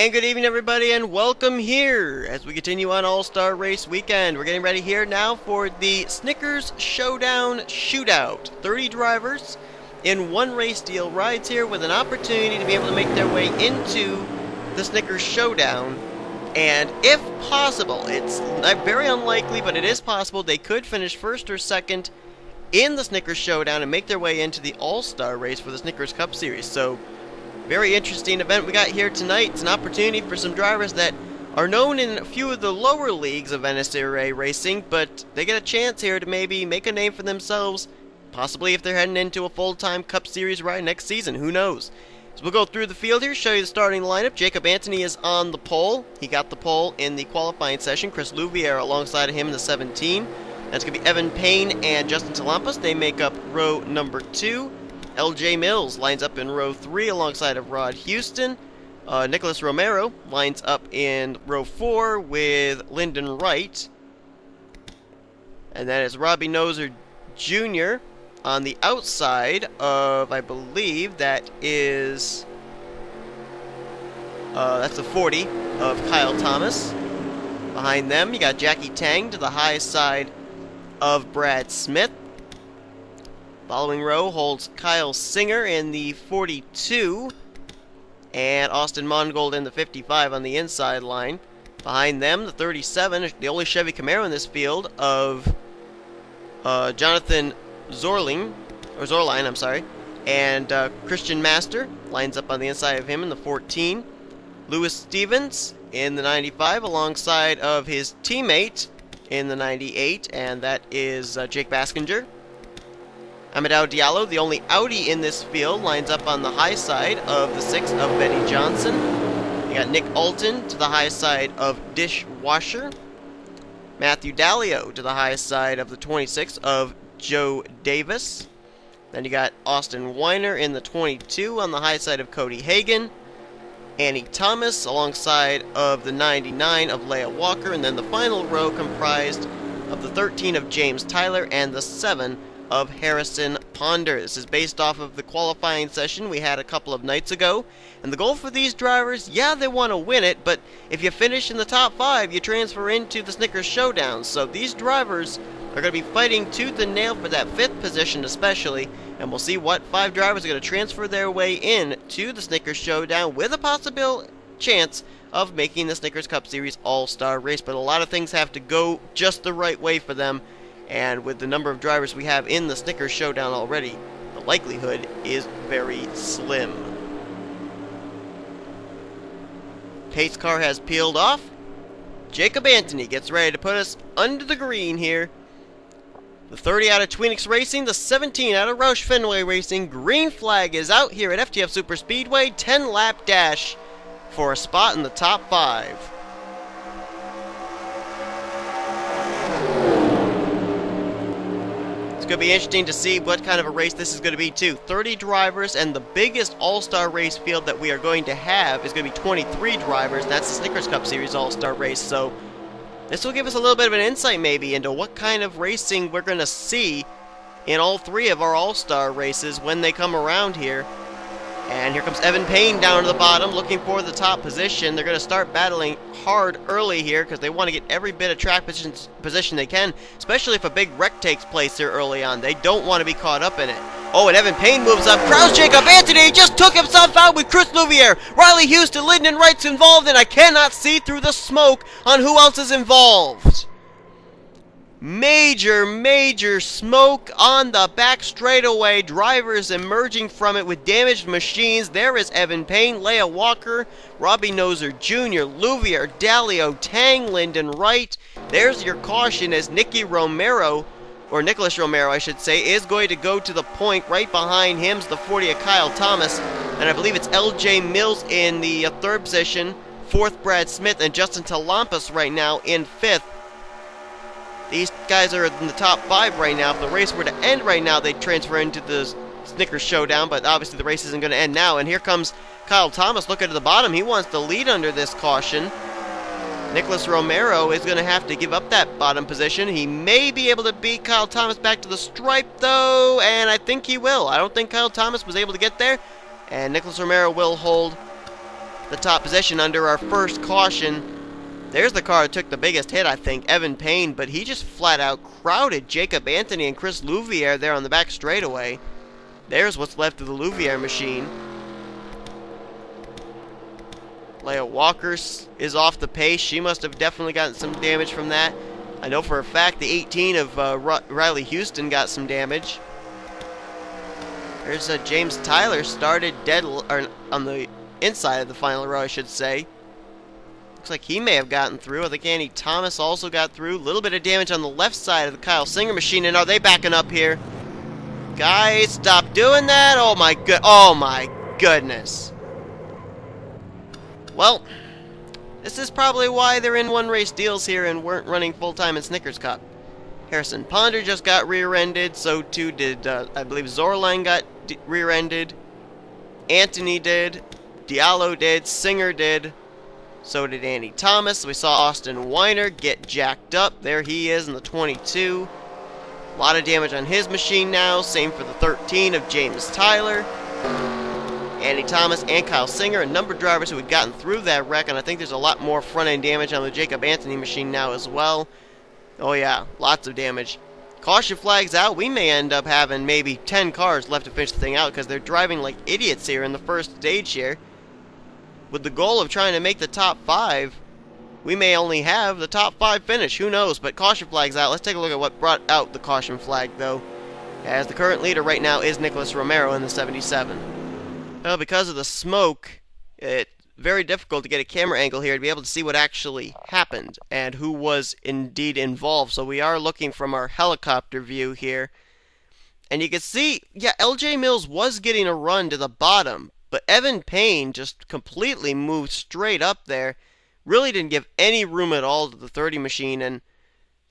And good evening, everybody, and welcome here as we continue on All-Star Race Weekend. We're getting ready here now for the Snickers Showdown Shootout. 30 drivers in one race deal rides here with an opportunity to be able to make their way into the Snickers Showdown. And if possible, it's very unlikely, but it is possible they could finish first or second in the Snickers Showdown and make their way into the All-Star race for the Snickers Cup Series. So, very interesting event we got here tonight. It's an opportunity for some drivers that are known in a few of the lower leagues of NNSCRA racing, but they get a chance here to maybe make a name for themselves, possibly if they're heading into a full-time Cup Series ride next season. Who knows? So we'll go through the field here, show you the starting lineup. Jacob Anthony is on the pole. He got the pole in the qualifying session. Chris Louvier alongside of him in the 17. That's going to be Evan Payne and Justin Talampas. They make up row number 2. LJ Mills lines up in row 3 alongside of Rod Houston. Nicholas Romero lines up in row 4 with Lyndon Wright. And that is Robbie Noser Jr. on the outside of, I believe, that is... that's the 40 of Kyle Thomas. Behind them, you got Jackie Tang to the high side of Brad Smith. Following row holds Kyle Singer in the 42 and Austin Mongold in the 55 on the inside line. Behind them, the 37, the only Chevy Camaro in this field, of Jonathan Zorline, and Christian Master lines up on the inside of him in the 14. Lewis Stevens in the 95 alongside of his teammate in the 98, and that is Jake Baskinger. Amadou Diallo, the only Audi in this field, lines up on the high side of the 6 of Benny Johnson. You got Nick Alton to the high side of Dishwasher. Matthew Dallio to the high side of the 26 of Joe Davis. Then you got Austin Weiner in the 22 on the high side of Cody Hagan. Annie Thomas alongside of the 99 of Leah Walker. And then the final row comprised of the 13 of James Tyler and the 7 of Harrison Ponder. This is based off of the qualifying session we had a couple of nights ago. And the goal for these drivers, yeah, they want to win it, but if you finish in the top 5, you transfer into the Snickers Showdown. So these drivers are going to be fighting tooth and nail for that 5th position especially, and we'll see what 5 drivers are going to transfer their way in to the Snickers Showdown with a possible chance of making the Snickers Cup Series All-Star race. But a lot of things have to go just the right way for them. And with the number of drivers we have in the Snickers Showdown already, the likelihood is very slim. Pace car has peeled off. Jacob Anthony gets ready to put us under the green here. The 30 out of Tweenix Racing, the 17 out of Roush Fenway Racing. Green flag is out here at FTF Super Speedway. 10-lap dash for a spot in the top 5. It's going to be interesting to see what kind of a race this is going to be too. 30 drivers, and the biggest all-star race field that we are going to have is going to be 23 drivers. That's the Snickers Cup Series all-star race. So this will give us a little bit of an insight maybe into what kind of racing we're going to see in all 3 of our all-star races when they come around here. And here comes Evan Payne down to the bottom looking for the top position. They're going to start battling hard early here because they want to get every bit of track position they can, especially if a big wreck takes place here early on. They don't want to be caught up in it. Oh, and Evan Payne moves up. Kraus Jacob Anthony just took himself out with Chris Louvier. Riley Houston, Lyndon Wright's involved, and I cannot see through the smoke on who else is involved. Major smoke on the back straightaway. Drivers emerging from it with damaged machines. There is Evan Payne, Leah Walker, Robbie Noser Jr., Louvier, Dallio, Tang, Lyndon Wright. There's your caution as Nicholas Romero, I should say, is going to go to the point. Right behind him's the 40 of Kyle Thomas, and I believe it's LJ Mills in the 3rd position, 4th Brad Smith, and Justin Talampas right now in 5th. These guys are in the top 5 right now. If the race were to end right now, they'd transfer into the Snickers Showdown, but obviously the race isn't going to end now. And here comes Kyle Thomas looking at the bottom. He wants to lead under this caution. Nicholas Romero is going to have to give up that bottom position. He may be able to beat Kyle Thomas back to the stripe, though, and I think he will. I don't think Kyle Thomas was able to get there, and Nicholas Romero will hold the top position under our first caution. There's the car that took the biggest hit, I think, Evan Payne, but he just flat out crowded Jacob Anthony and Chris Louviere there on the back straightaway. There's what's left of the Louviere machine. Leia Walker is off the pace. She must have definitely gotten some damage from that. I know for a fact the 18 of Riley Houston got some damage. There's James Tyler started dead or on the inside of the final row, I should say. Looks like he may have gotten through. I think Andy Thomas also got through. A little bit of damage on the left side of the Kyle Singer machine. And are they backing up here? Guys, stop doing that. Oh my goodness. Well, this is probably why they're in one race deals here and weren't running full-time in Snickers Cup. Harrison Ponder just got rear-ended. So too did, I believe, Zorline got rear-ended. Anthony did. Diallo did. Singer did. So did Andy Thomas. We saw Austin Weiner get jacked up. There he is in the 22. A lot of damage on his machine now. Same for the 13 of James Tyler. Andy Thomas and Kyle Singer, a number of drivers who had gotten through that wreck, and I think there's a lot more front-end damage on the Jacob Anthony machine now as well. Oh yeah, lots of damage. Caution flags out. We may end up having maybe 10 cars left to finish the thing out because they're driving like idiots here in the first stage here. With the goal of trying to make the top 5, we may only have the top 5 finish. Who knows? But caution flags out. Let's take a look at what brought out the caution flag, though. As the current leader right now is Nicholas Romero in the 77. Well, because of the smoke, it's very difficult to get a camera angle here to be able to see what actually happened and who was indeed involved. So we are looking from our helicopter view here. And you can see, yeah, LJ Mills was getting a run to the bottom. But Evan Payne just completely moved straight up there. Really didn't give any room at all to the 30 machine. And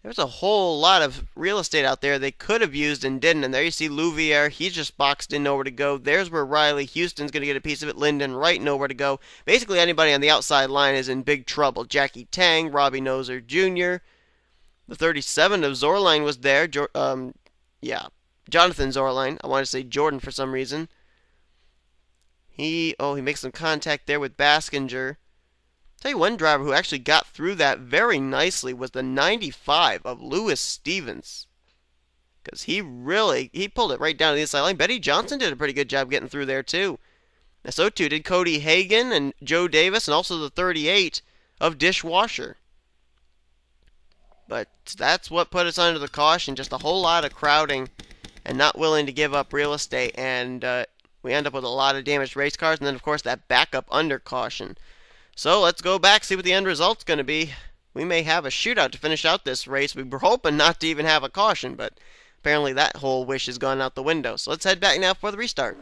there's a whole lot of real estate out there they could have used and didn't. And there you see Louviere. He's just boxed in, nowhere to go. There's where Riley Houston's going to get a piece of it. Lyndon Wright, nowhere to go. Basically, anybody on the outside line is in big trouble. Jackie Tang, Robbie Noser Jr. The 37 of Zorline was there. Jonathan Zorline. I want to say Jordan for some reason. He makes some contact there with Baskinger. Tell you one driver who actually got through that very nicely was the 95 of Lewis Stevens. Because he pulled it right down to the inside line. Betty Johnson did a pretty good job getting through there too. And so too did Cody Hagan and Joe Davis and also the 38 of Dishwasher. But that's what put us under the caution. Just a whole lot of crowding and not willing to give up real estate. And we end up with a lot of damaged race cars, and then, of course, that backup under caution. So let's go back, see what the end result's going to be. We may have a shootout to finish out this race. We were hoping not to even have a caution, but apparently that whole wish has gone out the window. So let's head back now for the restart.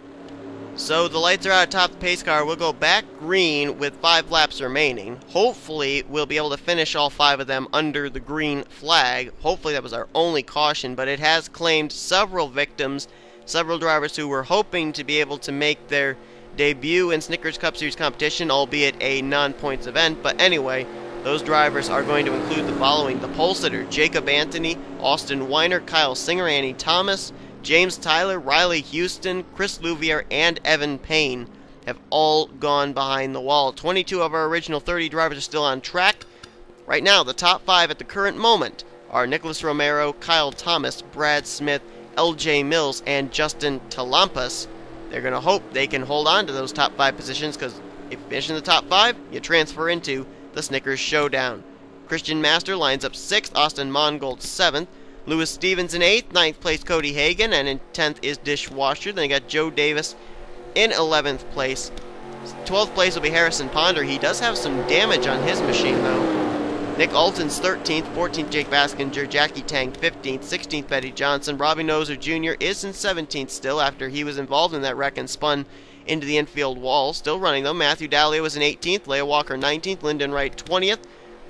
So the lights are out atop the pace car. We'll go back green with 5 laps remaining. Hopefully, we'll be able to finish all 5 of them under the green flag. Hopefully, that was our only caution, but it has claimed several victims. Several drivers who were hoping to be able to make their debut in Snickers Cup Series competition, albeit a non-points event. But anyway, those drivers are going to include the following. The pole sitter, Jacob Anthony, Austin Weiner, Kyle Singer, Andy Thomas, James Tyler, Riley Houston, Chris Louviere, and Evan Payne have all gone behind the wall. 22 of our original 30 drivers are still on track. Right now, the top 5 at the current moment are Nicholas Romero, Kyle Thomas, Brad Smith, LJ Mills, and Justin Talampas. They're going to hope they can hold on to those top 5 positions, because if you finish in the top 5, you transfer into the Snickers Showdown. Christian Master lines up 6th, Austin Mongold 7th, Lewis Stevens in 8th, 9th place Cody Hagan, and in 10th is Dishwasher. Then you got Joe Davis in 11th place. 12th place will be Harrison Ponder. He does have some damage on his machine, though. Nick Alton's 13th, 14th Jake Baskinger, Jackie Tang 15th, 16th Betty Johnson. Robbie Noser Jr. is in 17th still after he was involved in that wreck and spun into the infield wall. Still running though. Matthew Dahlia was in 18th, Leia Walker 19th, Lyndon Wright 20th.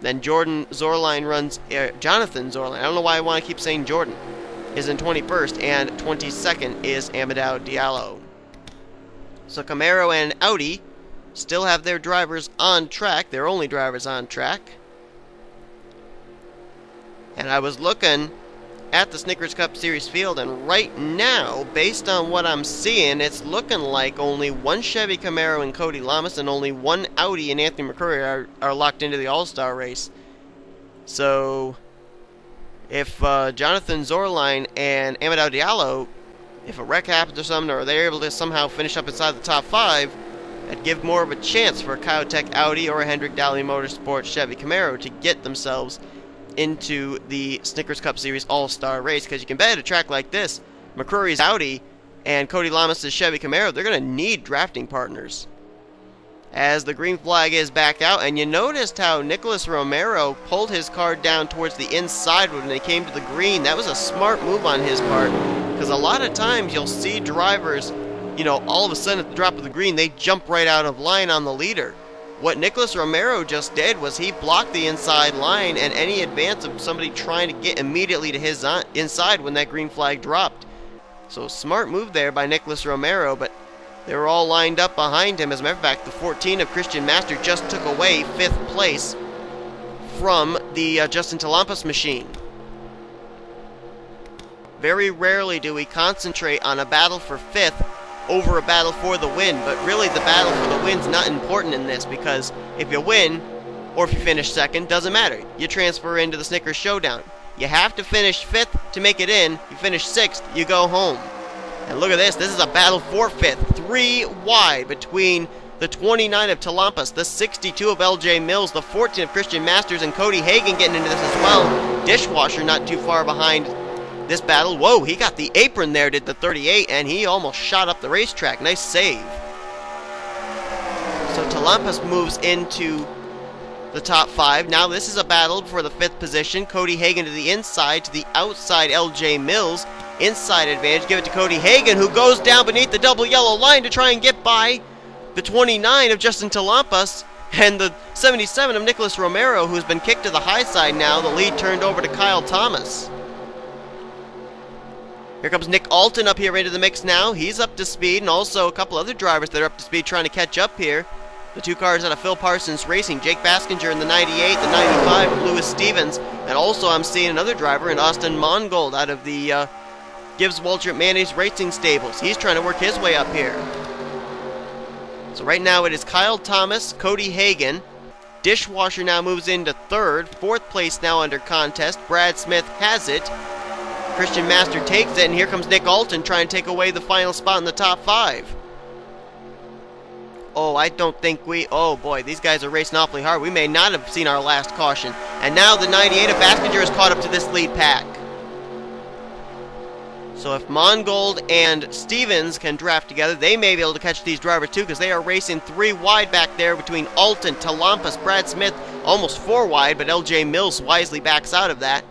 Then Jordan Zorline runs, Jonathan Zorline, I don't know why I want to keep saying Jordan, is in 21st, and 22nd is Amadou Diallo. So Camaro and Audi still have their drivers on track, their only drivers on track. And I was looking at the Snickers Cup Series field, and right now, based on what I'm seeing, it's looking like only one Chevy Camaro and Cody Lamas and only one Audi and Anthony McCurry are locked into the All-Star race. So, if Jonathan Zorline and Amadou Diallo, if a wreck happens or something, or they're able to somehow finish up inside the top 5, that'd give more of a chance for a Kyotech Audi or a Hendrick Daly Motorsports Chevy Camaro to get themselves into the Snickers Cup Series All-Star race, because you can bet at a track like this, McCurry's Audi and Cody Lamas' Chevy Camaro, they're going to need drafting partners. As the green flag is back out, and you noticed how Nicholas Romero pulled his car down towards the inside when they came to the green. That was a smart move on his part, because a lot of times you'll see drivers, you know, all of a sudden at the drop of the green, they jump right out of line on the leader. What Nicholas Romero just did was he blocked the inside line and any advance of somebody trying to get immediately to his inside when that green flag dropped. So smart move there by Nicholas Romero, but they were all lined up behind him. As a matter of fact, the 14 of Christian Master just took away 5th place from the Justin Talampas machine. Very rarely do we concentrate on a battle for 5th over a battle for the win, but really the battle for the win's not important in this, because if you win, or if you finish 2nd, doesn't matter. You transfer into the Snickers Showdown. You have to finish 5th to make it in. You finish 6th, you go home. And look at this is a battle for 5th. 3 wide between the 29 of Talampas, the 62 of LJ Mills, the 14 of Christian Masters, and Cody Hagan getting into this as well. Dishwasher not too far behind this battle. Whoa, he got the apron there, did the 38, and he almost shot up the racetrack. Nice save. So Talampas moves into the top 5. Now this is a battle for the 5th position. Cody Hagan to the inside, to the outside LJ Mills. Inside advantage, give it to Cody Hagan, who goes down beneath the double yellow line to try and get by the 29 of Justin Talampas and the 77 of Nicholas Romero, who's been kicked to the high side now. The lead turned over to Kyle Thomas. Here comes Nick Alton up here into the mix now. He's up to speed, and also a couple other drivers that are up to speed trying to catch up here. The 2 cars out of Phil Parsons Racing, Jake Baskinger in the 98, the 95, Lewis Stevens, and also I'm seeing another driver in Austin Mongold out of the Gibbs Waltrip Mayonnaise Racing Stables. He's trying to work his way up here. So right now it is Kyle Thomas, Cody Hagan. Dishwasher now moves into 3rd. 4th place now under contest. Brad Smith has it. Christian Master takes it, and here comes Nick Alton trying to take away the final spot in the top 5. Oh, I don't think oh boy, these guys are racing awfully hard. We may not have seen our last caution. And now the 98 of Baskinger is caught up to this lead pack. So if Mongold and Stevens can draft together, they may be able to catch these drivers too, because they are racing 3 wide back there between Alton, Talampas, Brad Smith, almost 4 wide, but LJ Mills wisely backs out of that.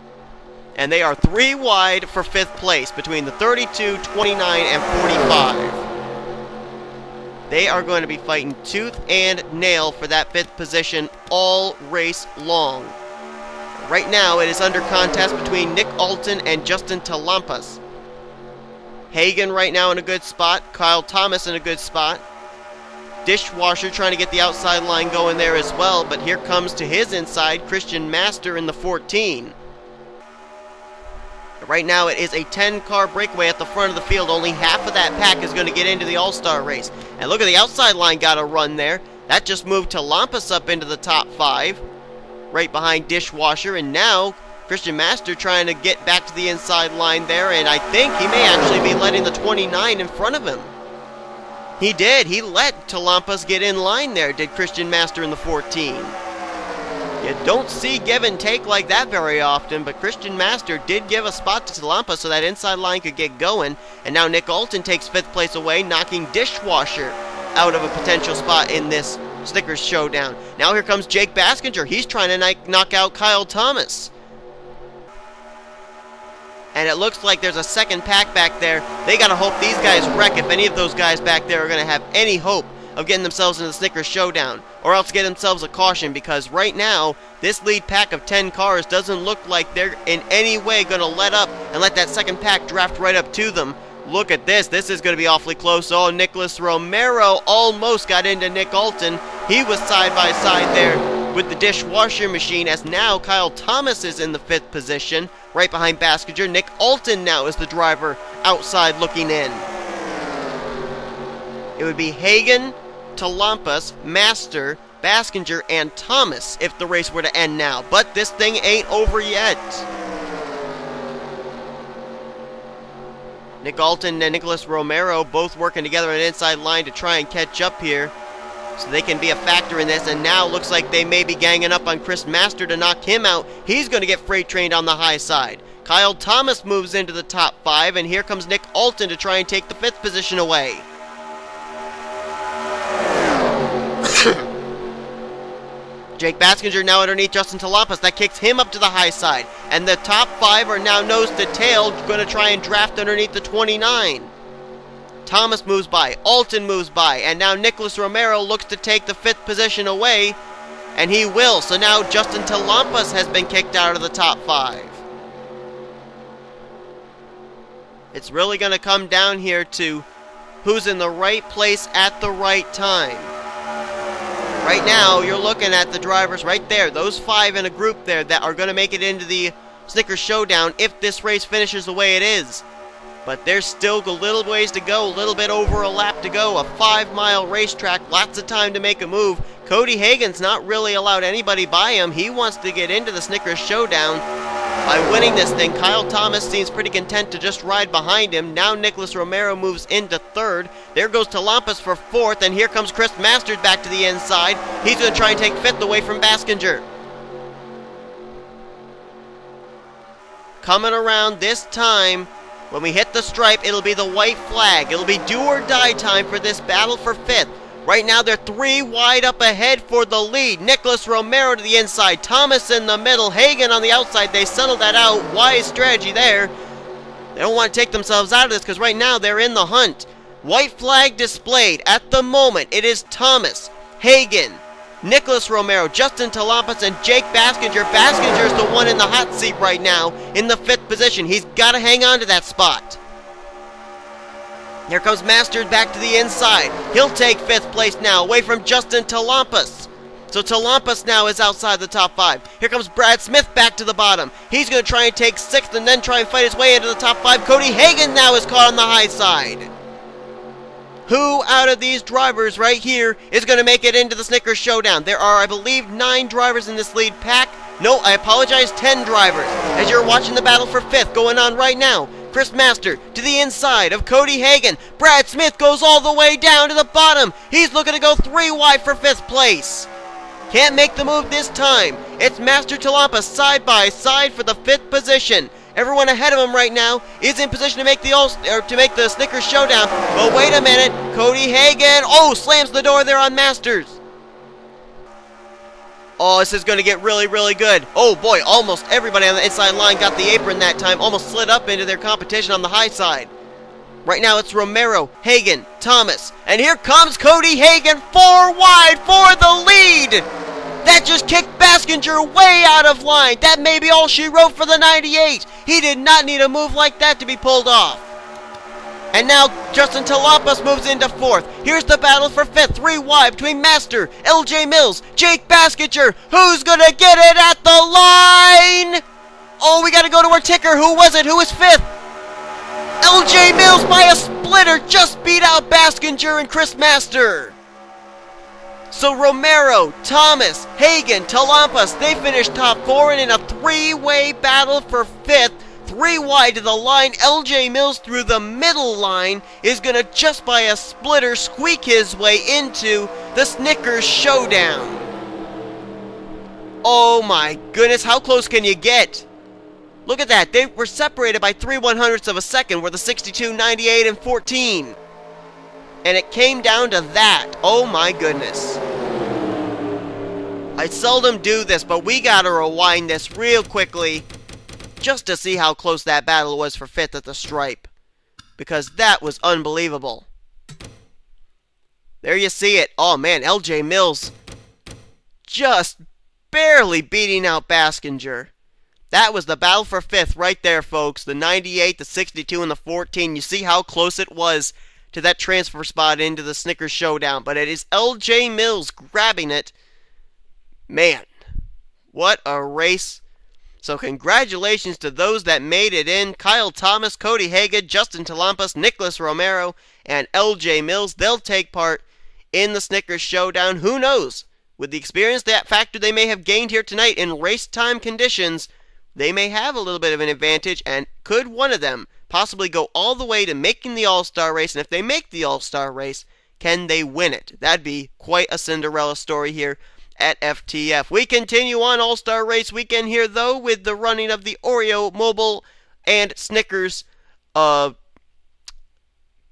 And they are 3 wide for 5th place between the 32, 29, and 45. They are going to be fighting tooth and nail for that 5th position all race long. Right now it is under contest between Nick Alton and Justin Talampas. Hagan right now in a good spot. Kyle Thomas in a good spot. Dishwasher trying to get the outside line going there as well, but here comes to his inside Christian Master in the 14. Right now it is a 10-car breakaway at the front of the field. Only half of that pack is going to get into the All-Star race. And look at the outside line, got a run there. That just moved Talampas up into the top 5, right behind Dishwasher. And now Christian Master trying to get back to the inside line there, and I think he may actually be letting the 29 in front of him. He did. He let Talampas get in line there, did Christian Master in the 14. You don't see give and take like that very often, but Christian Master did give a spot to Talampas so that inside line could get going. And now Nick Alton takes 5th place away, knocking Dishwasher out of a potential spot in this Snickers Showdown. Now here comes Jake Baskinger. He's trying to knock out Kyle Thomas. And it looks like there's a second pack back there. They got to hope these guys wreck if any of those guys back there are going to have any hope of getting themselves into the Snickers Showdown, or else get themselves a caution, because right now this lead pack of 10 cars doesn't look like they're in any way going to let up and let that second pack draft right up to them. Look at this. This is going to be awfully close. Oh, Nicholas Romero almost got into Nick Alton. He was side by side there with the dishwasher machine, as now Kyle Thomas is in the 5th position, right behind Baskinger. Nick Alton now is the driver outside looking in. It would be Hagan, Talampas, Master, Baskinger, and Thomas if the race were to end now. But this thing ain't over yet. Nick Alton and Nicholas Romero both working together on an inside line to try and catch up here, so they can be a factor in this. And now looks like they may be ganging up on Chris Master to knock him out. He's going to get freight trained on the high side. Kyle Thomas moves into the top 5, and here comes Nick Alton to try and take the 5th position away. Jake Baskinger now underneath Justin Talampas. That kicks him up to the high side. And the top 5 are now nose to tail, going to try and draft underneath the 29. Thomas moves by, Alton moves by, and now Nicholas Romero looks to take the 5th position away, and he will. So now Justin Talampas has been kicked out of the top 5. It's really going to come down here to who's in the right place at the right time. Right now, you're looking at the drivers right there, those 5 in a group there that are going to make it into the Snickers Showdown if this race finishes the way it is. But there's still a little ways to go, a little bit over a lap to go, a 5-mile racetrack, lots of time to make a move. Cody Hagan's not really allowed anybody by him. He wants to get into the Snickers Showdown by winning this thing. Kyle Thomas seems pretty content to just ride behind him. Now Nicholas Romero moves into 3rd. There goes Talampas for 4th, and here comes Chris Masters back to the inside. He's going to try and take 5th away from Baskinger. Coming around this time, when we hit the stripe, it'll be the white flag. It'll be do or die time for this battle for 5th. Right now, they're 3 wide up ahead for the lead. Nicholas Romero to the inside, Thomas in the middle, Hagan on the outside. They settled that out. Wise strategy there. They don't want to take themselves out of this because right now they're in the hunt. White flag displayed. At the moment, it is Thomas, Hagan, Nicholas Romero, Justin Talampas, and Jake Baskinger. Baskinger is the one in the hot seat right now in the 5th position. He's got to hang on to that spot. Here comes Masters back to the inside. He'll take 5th place now, away from Justin Talampas. So Talampas now is outside the top 5. Here comes Brad Smith back to the bottom. He's going to try and take 6th and then try and fight his way into the top 5. Cody Hagan now is caught on the high side. Who out of these drivers right here is going to make it into the Snickers Showdown? There are, I believe, 9 drivers in this lead pack. No, I apologize, 10 drivers. As you're watching the battle for 5th going on right now. Chris Master to the inside of Cody Hagan. Brad Smith goes all the way down to the bottom. He's looking to go 3 wide for 5th place. Can't make the move this time. It's Master Talampas side by side for the 5th position. Everyone ahead of him right now is in position to make the Snickers Showdown. But wait a minute, Cody Hagan, slams the door there on Masters. Oh, this is going to get really, really good. Oh boy, almost everybody on the inside line got the apron that time, almost slid up into their competition on the high side. Right now it's Romero, Hagan, Thomas, and here comes Cody Hagan 4 wide for the lead. That just kicked Baskinger way out of line. That may be all she wrote for the 98. He did not need a move like that to be pulled off. And now Justin Talampas moves into 4th. Here's the battle for 5th, 3 wide between Master, LJ Mills, Jake Baskinger. Who's going to get it at the line? Oh, we got to go to our ticker. Who was it? Who was 5th? LJ Mills by a splitter just beat out Baskinger and Chris Master. So Romero, Thomas, Hagan, Talampas, they finished top 4 and in a 3-way battle for 5th. 3 wide to the line. LJ Mills through the middle line is going to just by a splitter squeak his way into the Snickers Showdown. Oh my goodness, how close can you get? Look at that. They were separated by 3/100ths of a second with the 62, 98, and 14. And it came down to that. Oh my goodness. I seldom do this, but we gotta rewind this real quickly just to see how close that battle was for 5th at the stripe. Because that was unbelievable. There you see it. Oh man, LJ Mills just barely beating out Baskinger. That was the battle for 5th right there, folks. The 98, the 62, and the 14. You see how close it was to that transfer spot into the Snickers Showdown. But it is LJ Mills grabbing it Man, what a race. So congratulations to those that made it in. Kyle Thomas, Cody Haga, Justin Talampas, Nicholas Romero, and LJ Mills. They'll take part in the Snickers Showdown. Who knows? With the experience that factor they may have gained here tonight in race time conditions, they may have a little bit of an advantage, and could one of them possibly go all the way to making the All-Star race? And if they make the All-Star race, can they win it? That'd be quite a Cinderella story here at FTF. We continue on All-Star Race Weekend here, though, with the running of the Oreo Mobile and Snickers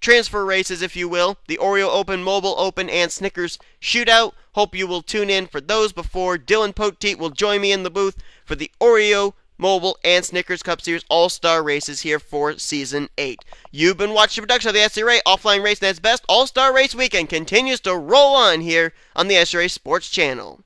transfer races, if you will. The Oreo Open, Mobile Open, and Snickers Shootout. Hope you will tune in for those before Dylan Poteet will join me in the booth for the Oreo Mobile and Snickers Cup Series All-Star Races here for Season 8. You've been watching a production of the SCRA Offline Race Net's Best. All-Star Race Weekend continues to roll on here on the SCRA Sports Channel.